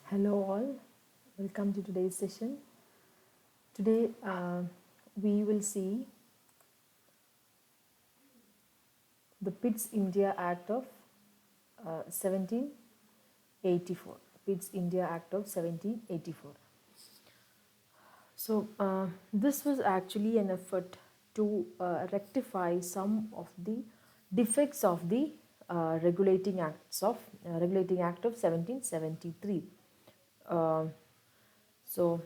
Hello all, welcome to today's session. Today we will see the Pitt's India Act of 1784. Pitt's India Act of 1784. So this was actually an effort to rectify some of the defects of the Regulating Act of 1773. Uh, so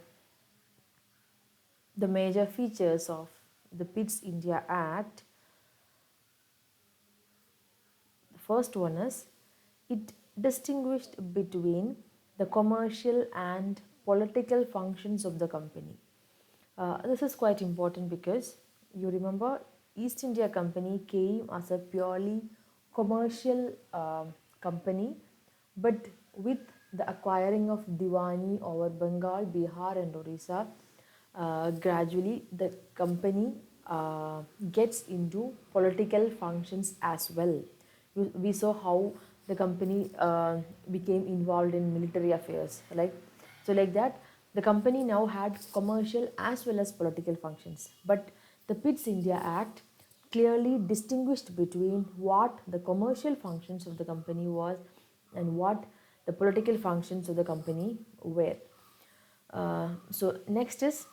the major features of the Pitt's India Act, the first one is it distinguished between the commercial and political functions of the company. This is quite important because you remember East India Company came as a purely commercial company, but with the acquiring of Diwani over Bengal, Bihar, and Orissa, gradually the company gets into political functions as well. We saw how the company became involved in military affairs, right? So like that, the company now had commercial as well as political functions. But the Pitt's India Act clearly distinguished between what the commercial functions of the company was and what the political functions of the company were. So next is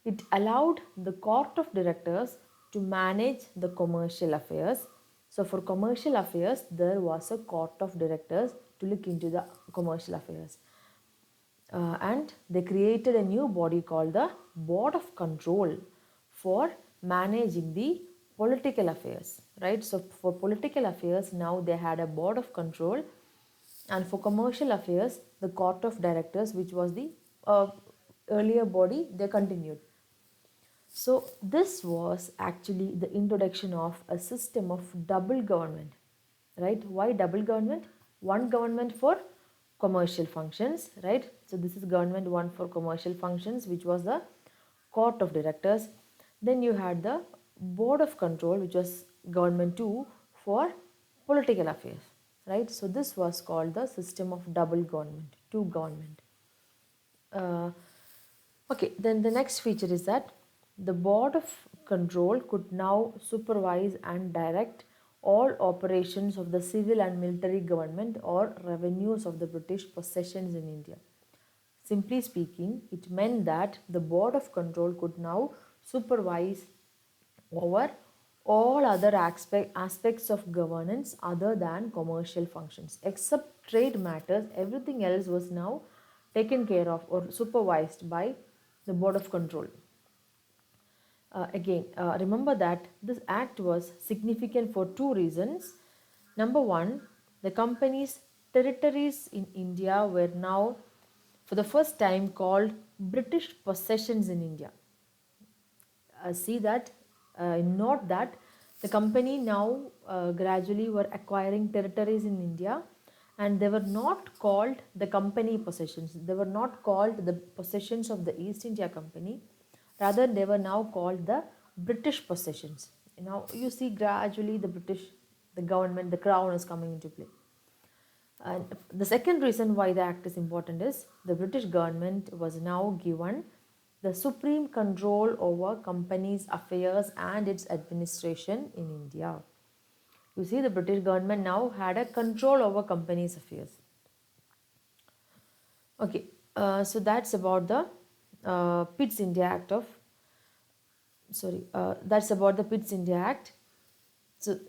it allowed the court of directors to manage the commercial affairs. So for commercial affairs, there was a court of directors to look into the commercial affairs. And they created a new body called the Board of Control for managing the political affairs, right? So for political affairs, now they had a Board of Control, and for commercial affairs, the Court of Directors, which was the earlier body, they continued. So this was actually the introduction of a system of double government, right? Why double government? One government for commercial functions, right? So this is government one for commercial functions, which was the court of directors. Then you had the board of control, which was government two for political affairs, right? So this was called the system of double government, two government. Uh, okay, then the next feature is that the board of control could now supervise and direct all operations of the civil and military government or revenues of the British possessions in India. Simply speaking, it meant that the board of control could now supervise over all other aspects of governance other than commercial functions. Except trade matters, everything else was now taken care of or supervised by the board of control. Remember that this act was significant for two reasons. Number one, the company's territories in India were now, for the first time, called British possessions in India. See that, note that the company now gradually were acquiring territories in India, and they were not called the company possessions. They were not called the possessions of the East India Company. Rather, they were now called the British possessions. Now you see gradually the government, the crown is coming into play. And the second reason why the act is important is the British government was now given the supreme control over companies' affairs and its administration in India. You see, the British government now had a control over companies' affairs. Okay, so that's about the Pitt's India Act of. That's about the Pitt's India Act. So